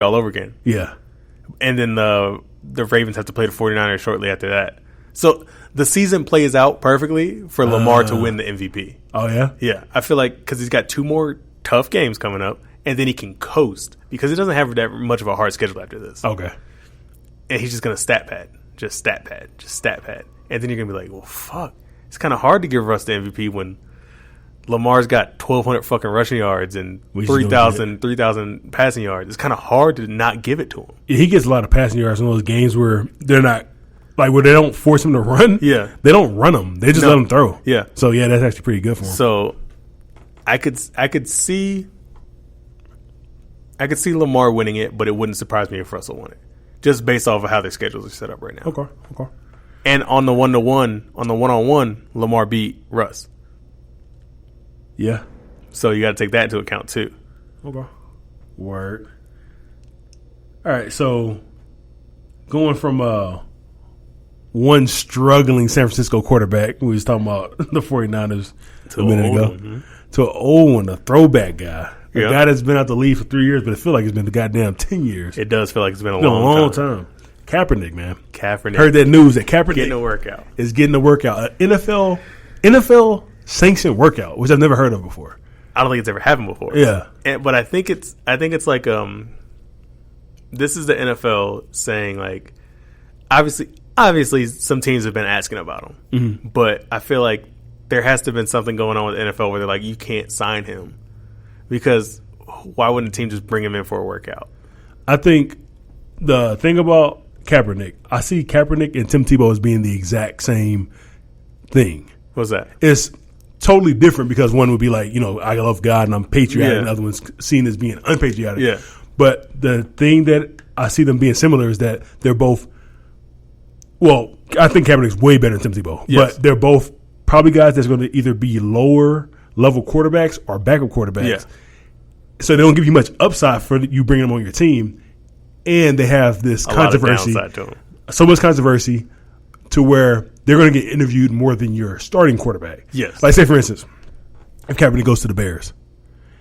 all over again. Yeah. And then the Ravens have to play the 49ers shortly after that. So the season plays out perfectly for Lamar to win the MVP. Oh, yeah? Yeah. I feel like because he's got 2 more tough games coming up, and then he can coast because he doesn't have that much of a hard schedule after this. Okay. And he's just going to stat pad. Just stat pad. And then you're going to be like, well, fuck. It's kind of hard to give Russ the MVP when Lamar's got 1,200 fucking rushing yards and 3,000 passing yards. It's kind of hard to not give it to him. Yeah, he gets a lot of passing yards in those games where they're not, like where they don't force him to run. Yeah. They don't run him. They just let him throw. Yeah. So, yeah, that's actually pretty good for him. So, I could see Lamar winning it, but it wouldn't surprise me if Russell won it. Just based off of how their schedules are set up right now. Okay. And on the one-on-one, Lamar beat Russ. Yeah. So you got to take that into account too. Okay. Word. All right, so going from one struggling San Francisco quarterback, we was talking about the 49ers a minute ago, to an old one, a throwback guy. A guy that's been out the league for 3 years, but it feels like it's been the goddamn 10 years. It does feel like it's been a long time. Kaepernick, man. Kaepernick. Heard that news that Kaepernick getting a workout. Is getting a workout. An NFL sanctioned workout, which I've never heard of before. I don't think it's ever happened before. Yeah. But I think it's like this is the NFL saying like obviously some teams have been asking about him. But I feel like there has to have been something going on with the NFL where they're like, you can't sign him. Because why wouldn't a team just bring him in for a workout? I think the thing about Kaepernick, I see Kaepernick and Tim Tebow as being the exact same thing. What's that? It's totally different because one would be like, I love God and I'm patriotic, and the other one's seen as being unpatriotic. Yeah. But the thing that I see them being similar is that they're both, well, I think Kaepernick's way better than Tim Tebow. Yes. But they're both probably guys that's going to either be lower level quarterbacks or backup quarterbacks. Yeah. So they don't give you much upside for you bringing them on your team. And they have this controversy. So much controversy to where they're going to get interviewed more than your starting quarterback. Yes. Like, say, for instance, if Kaepernick goes to the Bears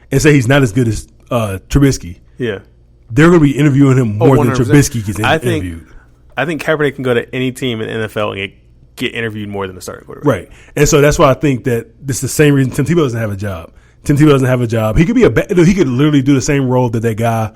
and say he's not as good as Trubisky, they're going to be interviewing him more than Trubisky gets interviewed. I think Kaepernick can go to any team in the NFL and get interviewed more than a starting quarterback. Right. And so that's why I think that this is the same reason Tim Tebow doesn't have a job. Tim Tebow doesn't have a job. He could be he could literally do the same role that guy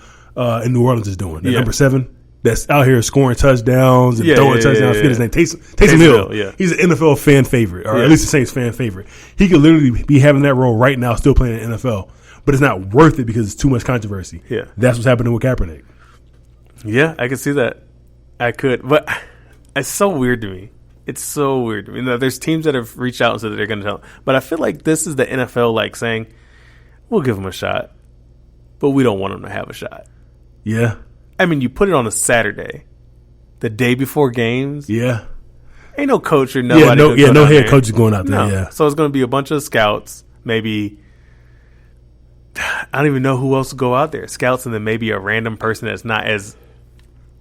in New Orleans is doing. Number 7 that's out here scoring touchdowns and throwing touchdowns. I forget his name. Taysom Hill. Yeah. He's an NFL fan favorite, or at least the Saints fan favorite. He could literally be having that role right now, still playing in the NFL. But it's not worth it because it's too much controversy. Yeah. That's what's happening with Kaepernick. Yeah, I could see that. I could. But it's so weird to me. It's so weird. I mean, there's teams that have reached out and said that they're going to tell him. But I feel like this is the NFL like saying, we'll give him a shot, but we don't want him to have a shot. Yeah. I mean, you put it on a Saturday, the day before games. Yeah. Ain't no coach or nobody. No head coach is going out there. No. Yeah. So it's going to be a bunch of scouts, maybe. I don't even know who else will go out there. Scouts and then maybe a random person that's not as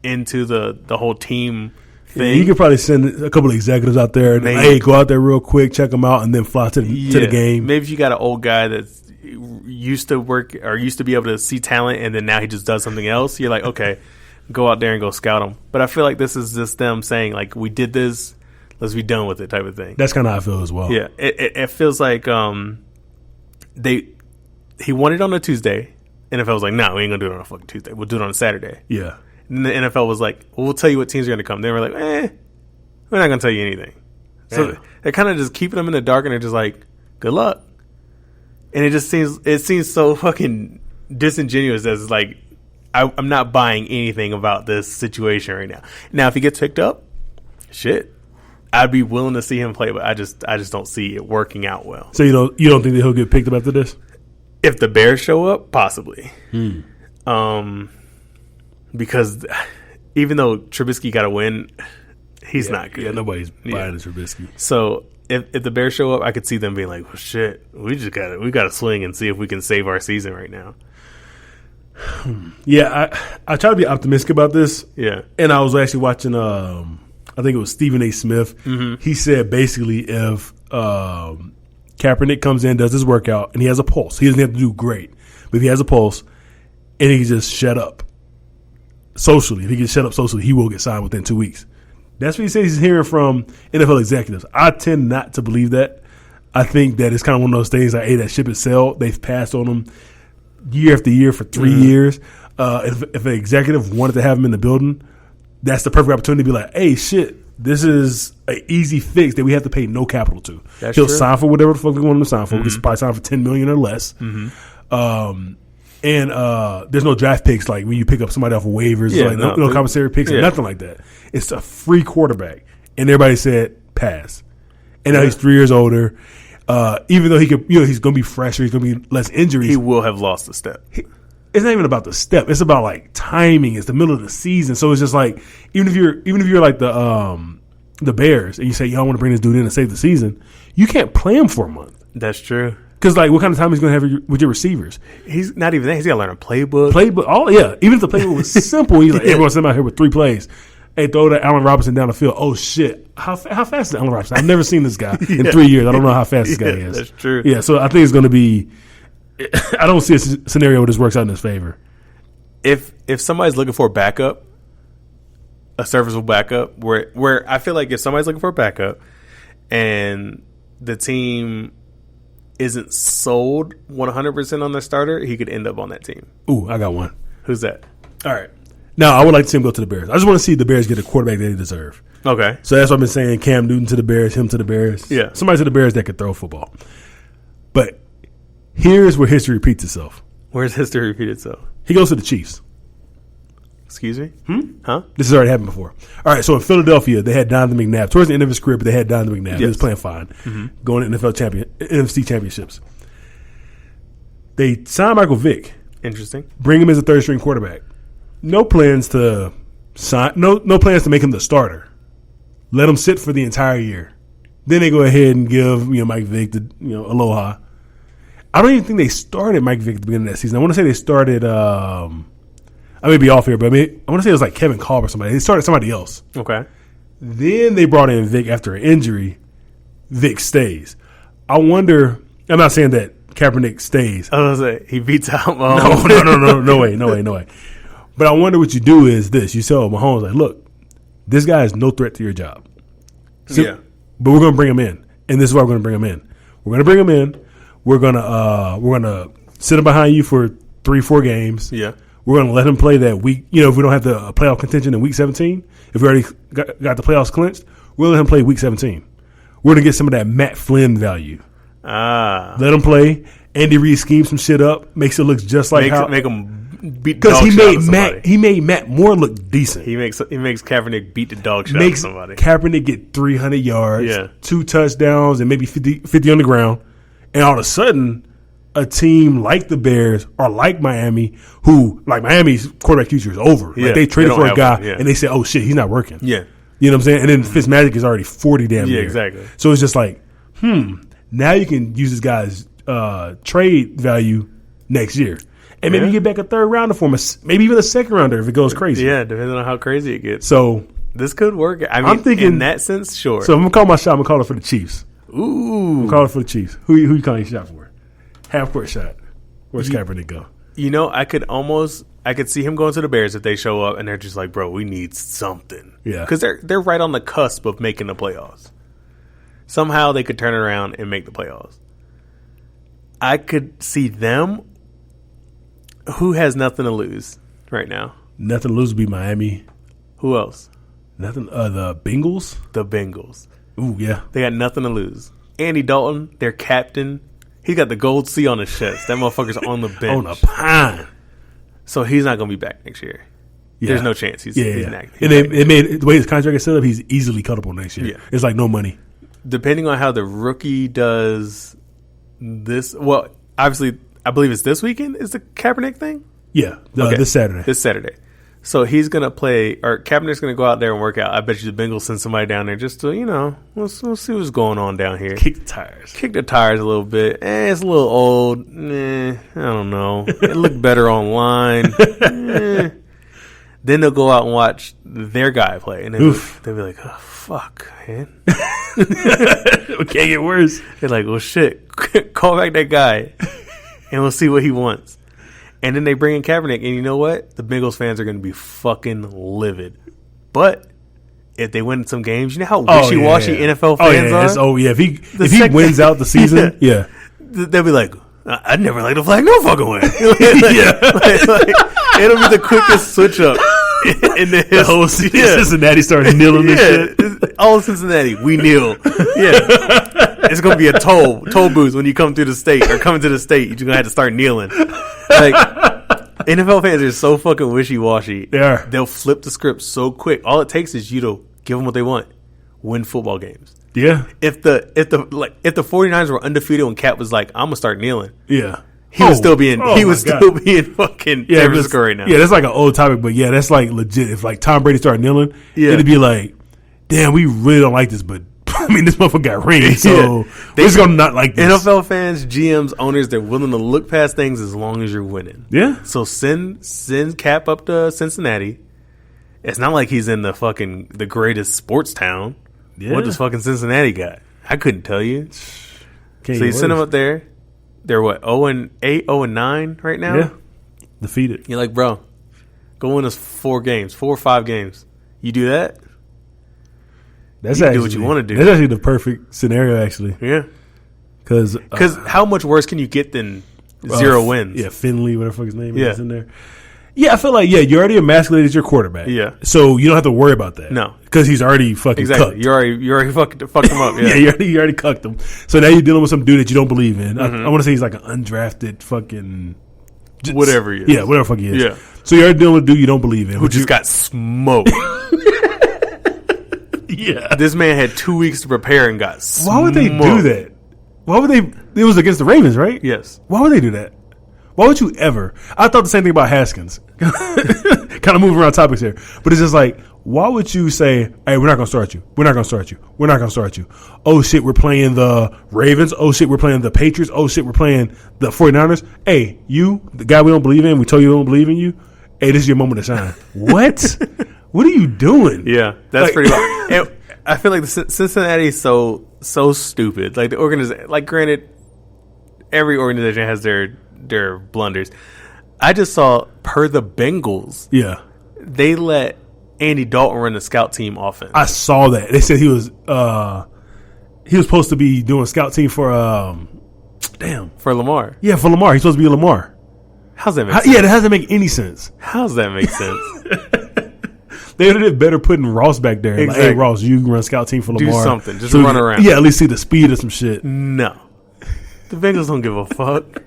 into the whole team thing. Yeah, you could probably send a couple of executives out there and hey, go out there real quick, check them out, and then fly to the game. Maybe if you got an old guy that's used to work or used to be able to see talent and then now he just does something else, you're like, okay, go out there and go scout them. But I feel like this is just them saying, like, we did this, let's be done with it type of thing. That's kind of how I feel as well. Yeah. It feels like he wanted it on a Tuesday. NFL was like, no, we ain't going to do it on a fucking Tuesday. We'll do it on a Saturday. Yeah. And the NFL was like, well, we'll tell you what teams are going to come. Then we're like, we're not going to tell you anything. So they're kind of just keeping them in the dark, and they're just like, good luck. And it seems so fucking disingenuous as like, I'm not buying anything about this situation right now. Now, if he gets picked up, shit, I'd be willing to see him play, but I just don't see it working out well. So you don't think that he'll get picked up after this? If the Bears show up, possibly. Because even though Trubisky got a win, he's not good. Yeah, nobody's buying Trubisky. So if the Bears show up, I could see them being like, well, shit, we got to swing and see if we can save our season right now. Yeah, I try to be optimistic about this. Yeah. And I was actually watching, I think it was Stephen A. Smith. Mm-hmm. He said basically if Kaepernick comes in, does his workout, and he has a pulse, he doesn't have to do great, but if he has a pulse and he can just shut up socially, if he gets shut up socially, he will get signed within 2 weeks. That's what he says he's hearing from NFL executives. I tend not to believe that. I think that it's kind of one of those things like, hey, that ship has sailed. They've passed on him year after year for 3 years. If an executive wanted to have him in the building, that's the perfect opportunity to be like, hey, shit, this is an easy fix that we have to pay no capital to. He'll sign for whatever the fuck we want him to sign for. We can probably sign for $10 million or less. And there's no draft picks like when you pick up somebody off of waivers, no compensatory picks, nothing like that. It's a free quarterback, and everybody said pass. And now he's 3 years older. Even though he could, he's going to be fresher, he's going to be less injuries. He will have lost a step. It's not even about the step. It's about like timing. It's the middle of the season, so it's just like even if you're like the Bears and you say, y'all want to bring this dude in and save the season, you can't play him for a month. That's true. Because like, what kind of time he's going to have with your receivers? He's not even that. He's got to learn a playbook. Even if the playbook was simple, he's like, everyone's sitting out here with 3 plays. Hey, throw that Allen Robinson down the field. Oh shit! How fast is Allen Robinson? I've never seen this guy in 3 years. I don't know how fast this guy is. That's true. Yeah, so I think it's going to be. I don't see a scenario where this works out in his favor. If somebody's looking for a backup, a serviceable backup, where I feel like if somebody's looking for a backup, and the team isn't sold 100% on their starter, he could end up on that team. Ooh, I got one. Who's that? All right. Now, I would like to see him go to the Bears. I just want to see the Bears get a quarterback that they deserve. Okay. So that's what I've been saying. Cam Newton to the Bears, him to the Bears. Yeah. Somebody to the Bears that could throw football. But here's where history repeats itself. Where's history repeat itself? He goes to the Chiefs. Excuse me? Huh? This has already happened before. All right, so in Philadelphia, they had Donovan McNabb. Towards the end of his career, but they had Donovan McNabb. Yes. He was playing fine. Going to NFC championships. They signed Michael Vick. Interesting. Bring him as a third-string quarterback. No plans to sign. No plans to make him the starter. Let him sit for the entire year. Then they go ahead and give Mike Vick the aloha. I don't even think they started Mike Vick at the beginning of that season. I want to say they started. I may be off here, but I want to say it was like Kevin Kolb or somebody. They started somebody else. Okay. Then they brought in Vick after an injury. Vick stays. I wonder. I'm not saying that Kaepernick stays. I was going to say he beats out Mahomes. No way. But I wonder what you do is this. You tell Mahomes, like, look, this guy is no threat to your job. So, but we're going to bring him in. And this is why we're going to bring him in. We're going to bring him in. We're going to sit him behind you for 3-4 games. Yeah. We're going to let him play that week. If we don't have the playoff contention in week 17, if we already got the playoffs clinched, we'll let him play week 17. We're going to get some of that Matt Flynn value. Let him play. Andy Reid schemes some shit up, makes it look just like make him beat the dog shit out of he made Matt Moore look decent. He makes Kaepernick beat the dog shit out of somebody. Kaepernick get 300 yards, 2 touchdowns, and maybe 50 on the ground. And all of a sudden, a team like the Bears or like Miami, who like Miami's quarterback future is over. Like they traded for a guy and they said, "Oh shit, he's not working." Yeah, you know what I'm saying. And then Fitzmagic is already 40 damn years. Yeah, exactly. So it's just like, now you can use this guy's trade value next year. And maybe you get back a third rounder for him, maybe even a second rounder if it goes crazy. Yeah, depending on how crazy it gets. So this could work. I mean, I'm thinking in that sense, sure. So I'm gonna call my shot. I'm gonna call it for the Chiefs. Ooh, I'm calling it for the Chiefs. Who you calling your shot for? Half court shot. Where's Kaepernick go? I could see him going to the Bears if they show up and they're just like, bro, we need something. Yeah, because they're right on the cusp of making the playoffs. Somehow they could turn it around and make the playoffs. I could see them. Who has nothing to lose right now? Nothing to lose would be Miami. Who else? Nothing. The Bengals. The Bengals. Ooh, yeah. They got nothing to lose. Andy Dalton, their captain, he got the gold C on his chest. That motherfucker's on the bench. On a pine. So he's not going to be back next year. Yeah. There's no chance. He's not. And they made the way his contract is set up, he's easily cuttable next year. Yeah. It's like no money. Depending on how the rookie does this, well, obviously, I believe it's this weekend is the Kaepernick thing? Yeah, this Saturday. This Saturday. So he's going to play, or Kaepernick's going to go out there and work out. I bet you the Bengals send somebody down there just to, we'll see what's going on down here. Kick the tires a little bit. It's a little old. I don't know. It looked better online. Then they'll go out and watch their guy play. And they'll be like, oh, fuck, man. It can't get worse. They're like, well, shit, call back that guy, and we'll see what he wants. And then they bring in Kaepernick, and you know what? The Bengals fans are going to be fucking livid. But if they win some games, you know how wishy-washy NFL fans are? If he wins out the season, they'll be like, I'd never like the flag no fucking way. It'll be the quickest switch up in the whole season. Cincinnati started kneeling and shit. All of Cincinnati, we kneel. It's going to be a toll booth when you come through the state or coming to the state. You're going to have to start kneeling. Like, NFL fans are so fucking wishy-washy. They are. They'll flip the script so quick. All it takes is you to give them what they want. Win football games. Yeah. If the 49ers were undefeated when Cap was like, I'm gonna start kneeling. Yeah. He would still be in fucking San Francisco right now. Yeah, that's like an old topic, but yeah, that's like legit. If like Tom Brady started kneeling, it'd be like, damn, we really don't like this, but I mean, this motherfucker got rings, so we're just gonna not like this. NFL fans, GMs, owners, they're willing to look past things as long as you're winning. Yeah. So send Cap up to Cincinnati. It's not like he's in the greatest sports town. Yeah. What does fucking Cincinnati got? I couldn't tell you. So you send them up there. They're what, 0-8, 0-9 right now? Yeah. Defeated. You're like, bro, go win us 4 or 5 games. You do that? That's you actually do what you want to do. That's actually the perfect scenario, actually. Yeah. Because how much worse can you get than 0 wins? Yeah, Finley, whatever the fuck his name is in there. Yeah, I feel like, you already emasculated your quarterback. Yeah. So you don't have to worry about that. No. Because he's already fucking cucked. You already fucked him up. Yeah, you already cucked him. So now you're dealing with some dude that you don't believe in. I want to say he's like an undrafted fucking... whatever he is. Yeah, whatever the fuck he is. Yeah. So you're already dealing with a dude you don't believe in. Who just got smoked. Yeah. This man had 2 weeks to prepare and got smoked. Why would they do that? Why would they... It was against the Ravens, right? Yes. Why would they do that? Why would you ever? I thought the same thing about Haskins. Kind of moving around topics here. But it's just like, why would you say, hey, we're not going to start you. We're not going to start you. We're not going to start you. Oh, shit, we're playing the Ravens. Oh, shit, we're playing the Patriots. Oh, shit, we're playing the 49ers. Hey, you, the guy we don't believe in, we told you we don't believe in you. Hey, this is your moment to shine. What? What are you doing? Yeah, that's pretty much. I feel like the Cincinnati is so stupid. Like the organization, like granted, every organization has their blunders. I just saw per the Bengals. Yeah. They let Andy Dalton run the scout team offense. I saw that. They said he was supposed to be doing scout team for for Lamar. Yeah, for Lamar. He's supposed to be Lamar. How's that make sense? Yeah, that doesn't make any sense. How's that make sense? They would have did better putting Ross back there. Exactly. Like, hey, Ross, you can run scout team for Lamar. Do something. Just run around. Yeah, at least see the speed of some shit. No. The Bengals don't give a fuck.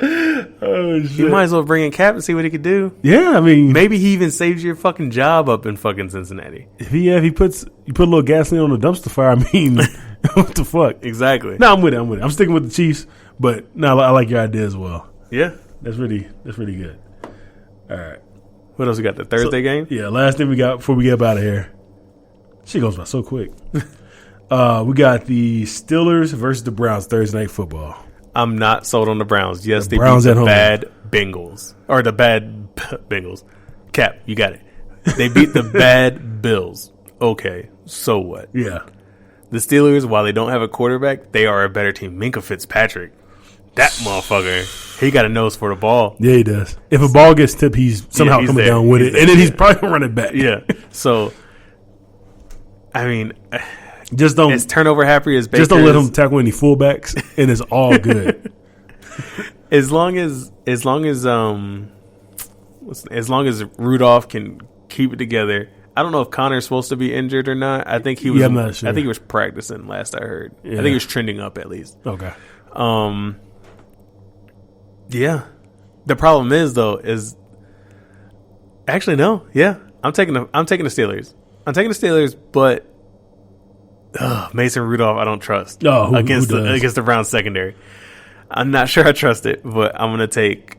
Oh, shit. You might as well bring in Cap and see what he could do. Yeah, I mean, maybe he even saves your fucking job up in fucking Cincinnati. If you put a little gasoline on the dumpster fire, I mean, what the fuck? Exactly. No, I'm with it. I'm sticking with the Chiefs, but no, I like your idea as well. Yeah, that's really good. All right, what else we got? The Thursday game? Yeah, last thing we got before we get up out of here. She goes by so quick. We got the Steelers versus the Browns Thursday Night Football. I'm not sold on the Browns. Yes, they Browns beat the bad Bengals. Or the bad Bengals. Cap, you got it. They beat the bad Bills. Okay, so what? Yeah. The Steelers, while they don't have a quarterback, they are a better team. Minkah Fitzpatrick, that motherfucker, he got a nose for the ball. Yeah, he does. If a ball gets tipped, he's somehow coming down with it. And then he's probably going to run it back. Yeah. So, I mean... Just don't. As turnover happy as Baker. Just don't let him tackle any fullbacks, and it's all good. as long as Rudolph can keep it together. I don't know if Connor's supposed to be injured or not. I think he was. Yeah, I'm not sure. I think he was practicing last I heard. Yeah. I think he was trending up at least. Okay. Yeah. The problem is actually no. Yeah, I'm taking the Steelers. I'm taking the Steelers, but. Mason Rudolph, I don't trust against the Browns secondary. I'm not sure I trust it, but I'm gonna take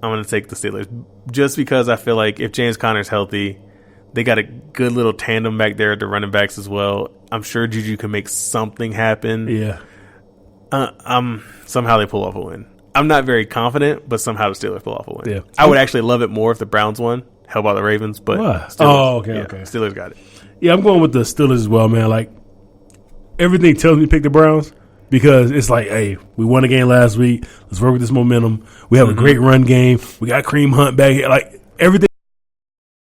the Steelers just because I feel like if James Conner's healthy, they got a good little tandem back there at the running backs as well. I'm sure Juju can make something happen. Yeah. Somehow they pull off a win. I'm not very confident, but somehow the Steelers pull off a win. Yeah. I would actually love it more if the Browns won. How about the Ravens? But Steelers, okay. Steelers got it. Yeah, I'm going with the Steelers as well, man. Like. Everything tells me to pick the Browns, because it's like, hey, we won a game last week. Let's work with this momentum. We have a great run game. We got Kareem Hunt back here. Like, everything